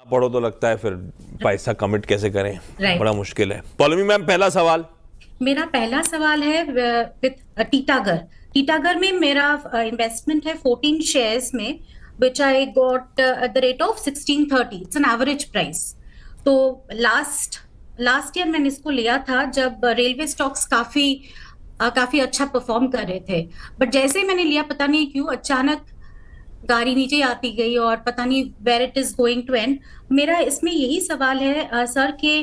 पढ़ो तो लगता है फिर पैसा कमिट कैसे करें, बड़ा मुश्किल है। पौलमी मैम, पहला सवाल। मेरा पहला सवाल है विद टीटागर। टीटागर में मेरा इन्वेस्टमेंट है 14 शेयर्स में, which I got at the rate of 1630। It's an average price. तो लास्ट लास्ट ईयर मैंने इसको लिया था जब रेलवे स्टॉक्स काफी अच्छा परफॉर्म कर रहे थे। बट जैसे ही मैंने लिया, पता नहीं क्यों अचानक गाड़ी नीचे आती गई और पता नहीं where it is going to end. मेरा इसमें यही सवाल है सर कि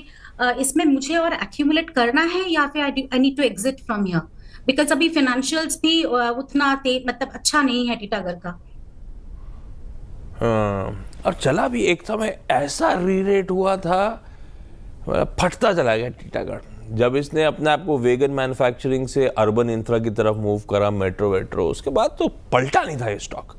इसमें मुझे और एक्यूमुलेट करना है या फिर I need to exit from here, because अभी फाइनेंशियल्स भी उतना मतलब अच्छा नहीं है टीटागर का। और चला भी एक समय ऐसा रीरेट हुआ था, फटता चला गया टीटागढ़। जब इसने अपने आप को वेगन मैन्युफैक्चरिंग से अर्बन इंफ्रा की तरफ मूव करा, मेट्रो वेट्रो, उसके बाद तो पलटा नहीं था ये स्टॉक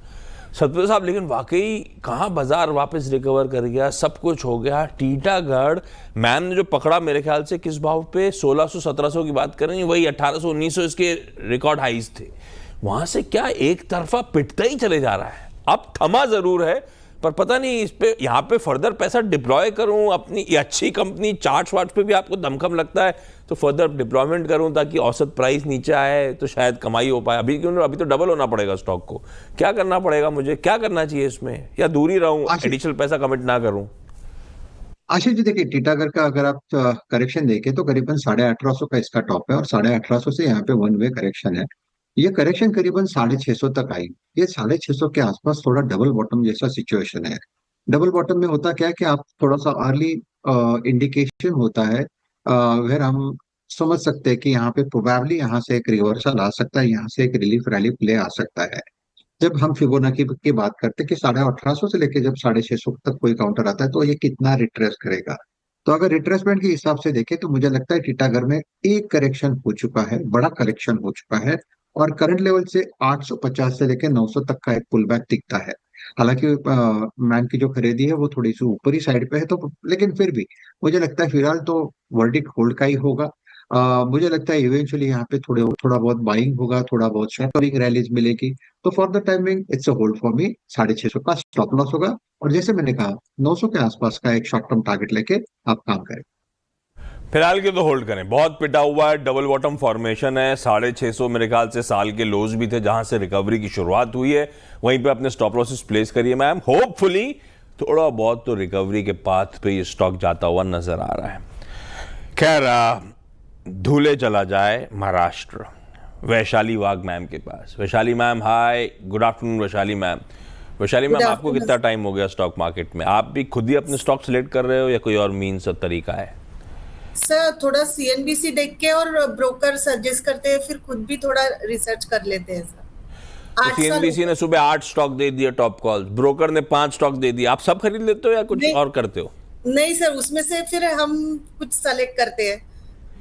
सतपाल साहब। लेकिन वाकई कहाँ बाजार वापस रिकवर कर गया, सब कुछ हो गया। टीटागढ़ मैम ने जो पकड़ा, मेरे ख्याल से किस भाव पे, 1600-1700 की बात कर रही हैं, वही 1800-1900 इसके रिकॉर्ड हाइज थे। वहां से क्या एक तरफा पिटता ही चले जा रहा है। अब थमा जरूर है, पर पता नहीं इस पे यहाँ पे फर्दर पैसा डिप्लॉय करूं, अपनी अच्छी कंपनी चार्ट वार्ट पे भी आपको दमखम लगता है तो फर्दर डिप्लॉयमेंट करूं ताकि औसत प्राइस नीचे आए तो शायद कमाई हो पाए। अभी क्यों, अभी तो डबल होना पड़ेगा स्टॉक को। क्या करना पड़ेगा मुझे, क्या करना चाहिए इसमें, या दूर ही रहूं, एडिशनल पैसा कमिट ना करूं? आशीष जी, देखिए टीटागढ़ का अगर आप करेक्शन देखें तो करीबन 1850 का इसका टॉप है और 1850 से यहाँ पे वन वे करेक्शन है। ये करेक्शन करीबन 650 तक आई। ये 650 के आसपास थोड़ा डबल बॉटम जैसा सिचुएशन है। डबल बॉटम में होता क्या है कि आप थोड़ा सा अर्ली इंडिकेशन होता है, फिर हम समझ सकते हैं कि यहाँ पे प्रोबेबली यहाँ से एक रिवर्सल आ सकता है, यहाँ से एक रिलीफ रैली प्ले आ सकता है। जब हम फिबोनाची की बात करते हैं कि 1850 से लेके जब 650 तक कोई काउंटर आता है तो ये कितना रिट्रेस करेगा। तो अगर रिट्रेसमेंट के हिसाब से देखें तो मुझे लगता है टीटागढ़ में एक करेक्शन हो चुका है, बड़ा करेक्शन हो चुका है। और करंट लेवल से 850 से लेकर 900 तक का एक पुल बैक दिखता है। हालांकि मैम की जो खरीदी है वो थोड़ी सी ऊपरी साइड पे है, तो लेकिन फिर भी मुझे लगता है फिलहाल तो वर्डिक्ट होल्ड का ही होगा। मुझे लगता है इवेंचुअली यहाँ पे थोड़ा बहुत बाइंग होगा, थोड़ा बहुत शॉर्ट रैलीज मिलेगी। तो for the timing it's a hold for me. 650 का स्टॉप लॉस होगा और जैसे मैंने कहा 900 के आसपास का एक शॉर्ट टर्म टारगेट लेके आप काम करें। फिलहाल के तो होल्ड करें, बहुत पिटा हुआ है, डबल बॉटम फॉर्मेशन है। 650 मेरे ख्याल से साल के लोज भी थे जहां से रिकवरी की शुरुआत हुई है, वहीं पे अपने स्टॉप लॉसेस प्लेस करिए मैम। होपफुली थोड़ा बहुत तो रिकवरी के पाथ पे ये स्टॉक जाता हुआ नजर आ रहा है। खैर, धूले चला जाए महाराष्ट्र, वैशाली वाघ मैम के पास। Vaishali ma'am, hi, good afternoon Vaishali ma'am. Vaishali ma'am, आपको कितना टाइम हो गया स्टॉक मार्केट में? आप भी खुद ही अपने स्टॉक सेलेक्ट कर रहे हो या कोई और मीन्स और तरीका है? सर थोड़ा सीएनबीसी देख के और ब्रोकर सजेस्ट करते हैं, फिर खुद भी थोड़ा रिसर्च कर लेते हैं सर। तो सीएनबीसी ने सुबह 8 स्टॉक दे दिए टॉप कॉल, ब्रोकर ने 5 स्टॉक दे दिए, आप सब खरीद लेते हो या कुछ और करते हो? नहीं सर, उसमें से फिर हम कुछ सेलेक्ट करते हैं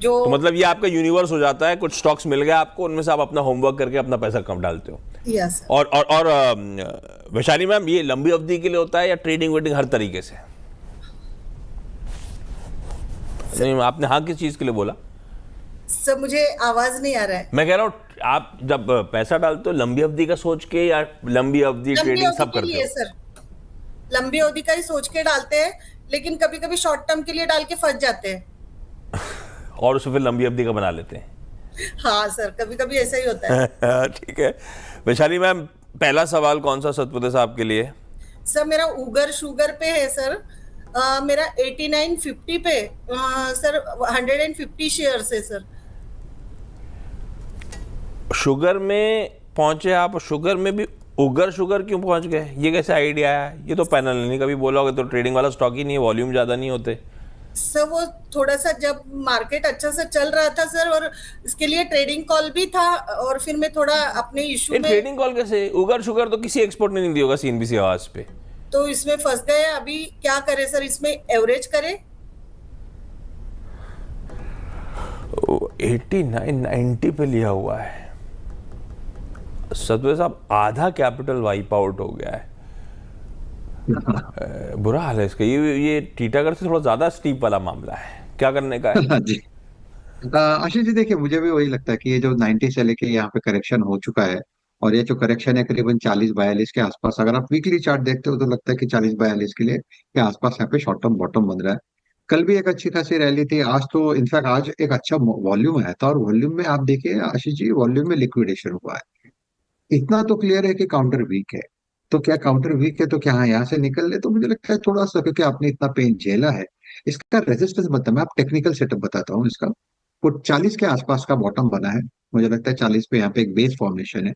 जो। तो मतलब ये आपका यूनिवर्स हो जाता है, कुछ स्टॉक्स मिल गए आपको, उनमें से आप अपना होमवर्क करके अपना पैसा कम डालते हो। यस। और वैशाली मैम, ये लंबी अवधि के लिए होता है या ट्रेडिंग वेडिंग हर तरीके से? नहीं, आपने हाँ किस चीज के लिए बोला? सर मुझे आवाज नहीं आ रहा है। मैं कह रहा हूँ, आप जब पैसा डालते हो लंबी अवधि का सोच के या लंबी अवधि ट्रेडिंग सब करते हो? सर लंबी अवधि का ही सोच के डालते हैं, लेकिन कभी कभी शॉर्ट टर्म के लिए डाल के फंस जाते हैं और उसे फिर लंबी अवधि का बना लेते हैं। हाँ सर, कभी कभी ऐसा ही होता है। ठीक है वैशाली मैम, पहला सवाल कौन सा सतपति साहब के लिए? सर मेरा उगर शुगर पे है सर। मेरा 8950 पे सर 150 शेयर्स है सर। शुगर में पहुंचे आप, शुगर में भी उगर शुगर क्यों पहुंच गए, ये कैसे आइडिया आया? ये तो पैनल ने कभी बोला होगा, तो ट्रेडिंग वाला स्टॉक ही नहीं है, वॉल्यूम ज्यादा नहीं होते। सर वो थोड़ा सा जब मार्केट अच्छा से चल रहा था सर, और इसके लिए ट्रेडिंग कॉल भी था, और फिर मैं थोड़ा अपने इशू में। ट्रेडिंग कॉल कैसे? उगर शुगर तो किसी एक्सपर्ट ने नहीं दिया होगा सीएनबीसी आवाज पे, तो इसमें फंस गए। अभी क्या करे सर, इसमें एवरेज करे? 89-90 पे लिया हुआ है सतपति साहब, आधा कैपिटल वाइप आउट हो गया है। बुरा हाल है इसका। ये टीटागढ़ से थोड़ा ज्यादा स्टीप वाला मामला है, क्या करने का है? जी आशीष जी, देखिए मुझे भी वही लगता है कि ये जो 90 से लेके यहाँ पे करेक्शन हो चुका है, और ये जो करेक्शन है करीबन 40-42 के आसपास, अगर आप वीकली चार्ट देखते हो तो लगता है कि 40-42 के लिए के आसपास यहाँ पे शॉर्ट टर्म बॉटम बन रहा है। कल भी एक अच्छी खासी रैली थी, आज तो इनफैक्ट आज एक अच्छा वॉल्यूम आया था, और वॉल्यूम में आप देखिए आशीष जी, वॉल्यूम में लिक्विडेशन हुआ है। इतना तो क्लियर है कि काउंटर वीक है। तो क्या काउंटर वीक है तो क्या यहाँ से निकल ले? तो मुझे लगता है थोड़ा सा, क्योंकि आपने इतना पेन झेला है। इसका रेजिस्टेंस बता, मैं आप टेक्निकल सेटअप बताता हूँ इसका। वो 40 के आसपास का बॉटम बना है, मुझे लगता है 40 पे यहाँ पे एक बेस फॉर्मेशन है।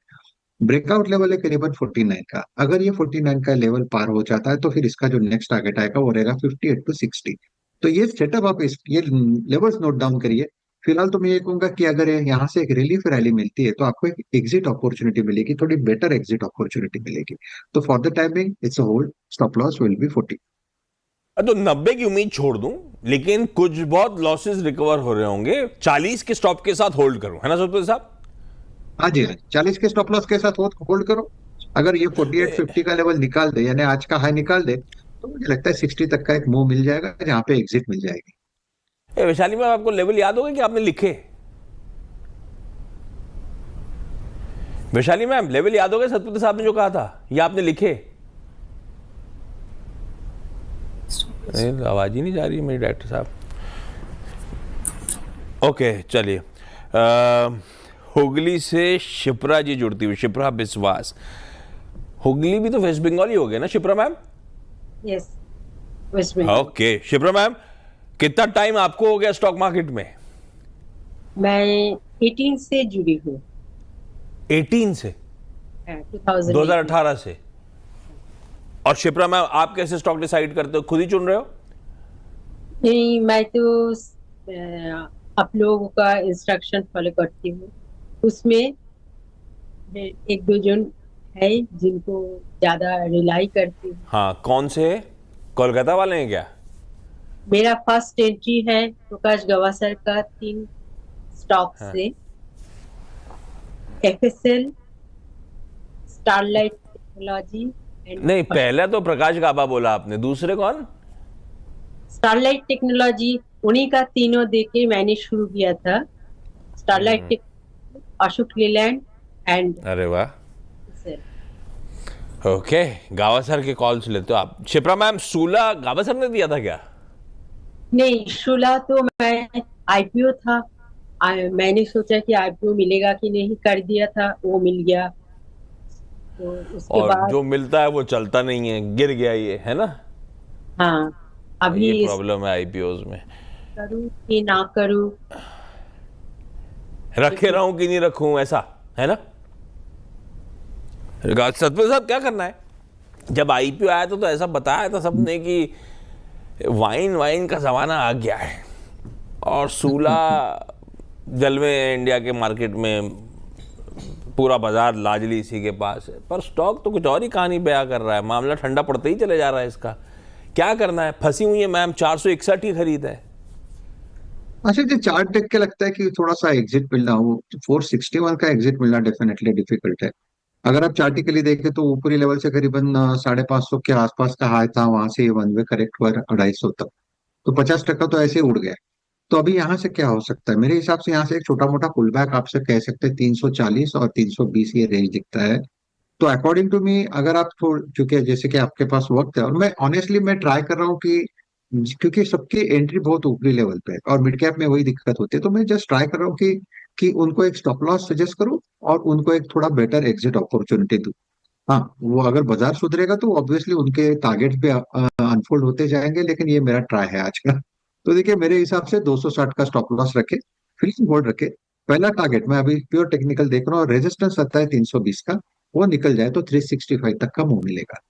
ब्रेकआउट लेवल है करीबन 49 का। अगर ये 49 का लेवल पार हो जाता है तो फिर इसका जो नेक्स्ट टारगेट आएगा वो रहेगा 58 टू 60। तो ये सेटअप आप ये लेवल्स नोट डाउन करिए। फिलहाल तो मैं ये कहूंगा कि अगर यहाँ से एक रिलीफ रैली मिलती है तो आपको एक एग्जिट अपॉर्चुनिटी मिलेगी, थोड़ी बेटर एग्जिट अपॉर्चुनिटी मिलेगी। तो for the timing it's a hold, stop loss will be 40। तो 90 की उम्मीद छोड़ दूं, लेकिन कुछ बहुत लॉसेस रिकवर हो रहे होंगे, 40 के स्टॉप के साथ होल्ड करूं, है ना सतपति साहब? हाँ जी, हाँ, 40 के स्टॉप लॉस के साथ होल्ड करो। अगर ये 48-50 का लेवल निकाल दे, यानी आज का हाई निकाल दे, तो मुझे लगता है 60 तक का एक मूव मिल जाएगा जहाँ पे एग्जिट मिल जाएगी। वैशाली मैम, आपको लेवल याद होगा कि आपने लिखे? वैशाली मैम, लेवल याद होगा सतपति साहब ने जो कहा था, ये आपने लिखे? आवाज ही नहीं जा रही मेरी डायरेक्टर साहब। ओके, चलिए। हुगली से शिप्रा जी जुड़ती हुई, शिप्रा बिस्वास। हुगली भी तो वेस्ट बंगाल ही हो गया ना Shipra ma'am? Yes, West Bengal. Okay Shipra ma'am, कितना टाइम आपको हो गया स्टॉक मार्केट में? मैं 18 से जुड़ी हूँ। 18 से? 2018 से। और शिप्रा मैम, आप कैसे स्टॉक डिसाइड करते हो? खुद ही चुन रहे हो? नहीं, मैं तो आप लोगों का इंस्ट्रक्शन फॉलो करती हूँ। उसमें एक दो जन है जिनको ज्यादा रिलाई करती हूँ। हाँ, कौन से? कोलकाता वाले हैं क्या? मेरा फर्स्ट एंट्री है प्रकाश गवासर का 3 स्टॉक हाँ। से, FSL, स्टारलाइट टेक्नोलॉजी। नहीं, पहला तो प्रकाश गाबा बोला आपने, दूसरे कौन? स्टारलाइट टेक्नोलॉजी, उन्हीं का तीनों देके मैंने शुरू किया था। Starlight, Ashok Leyland and. अरे वाह, ओके। गावस्कर के कॉल्स लेते हो आप। शिप्रा मैम, सूला गावस्कर ने दिया था क्या? नहीं, शुला तो मैं IPO था। मैंने सोचा कि IPO मिलेगा कि नहीं, कर दिया था, वो मिल गया। तो उसके और बाद जो मिलता है वो चलता नहीं है, गिर गया ये, है ना? हाँ, अभी ये प्रॉब्लम है IPOs में। करूँ कि ना करूँ, रखे रहूं कि नहीं रखूं, ऐसा है ना? सतपति साहब, क्या करना है? जब IPO आया था तो ऐसा बताया था सबने कि वाइन का जमाना आ गया है और सूला जलवे इंडिया के मार्केट में, पूरा बाजार लाजली इसी के पास है। पर स्टॉक तो कुछ और ही कहानी बयां कर रहा है, मामला ठंडा पड़ते ही चले जा रहा है इसका। क्या करना है? फंसी हुई है मैम, 461 ही खरीद है। अच्छा जी, चार्ट देख के लगता है कि थोड़ा सा एग्जिट मिलना हो, 461 का एग्जिट मिलना डेफिनेटली डिफिकल्ट है। अगर आप चार्टिकली देखें तो ऊपरी लेवल से करीबन 550 के आसपास का हाई था, वहां से वन वे करेक्ट हुआ 250 तक, तो 50% तो ऐसे ही उड़ गया। तो अभी यहाँ से क्या हो सकता है? मेरे हिसाब से यहाँ से एक छोटा मोटा पुल बैक आपसे कह सकते हैं, 340 और 320 ये रेंज दिखता है। तो अकॉर्डिंग टू मी, अगर आप चूंकि जैसे कि आपके पास वक्त है, और मैं ऑनेस्टली मैं ट्राई कर रहा हूँ कि, क्योंकि सबकी एंट्री बहुत ऊपरी लेवल पे है और मिड कैप में वही दिक्कत होती है, तो मैं जस्ट ट्राई कर रहा हूँ कि उनको एक स्टॉप लॉस सजेस्ट करूँ और उनको एक थोड़ा बेटर एग्जिट अपॉर्चुनिटी दूं। हाँ, वो अगर बाजार सुधरेगा तो ऑब्वियसली उनके टारगेट्स भी अनफोल्ड होते जाएंगे, लेकिन ये मेरा ट्राई है आज का। तो देखिए, मेरे हिसाब से 260 का स्टॉप लॉस रखे, फिर होल्ड रखे। पहला टारगेट मैं अभी प्योर टेक्निकल देख रहा हूँ, रेजिस्टेंस आता है 320 का, वो निकल जाए तो 365 तक का मूव मिलेगा।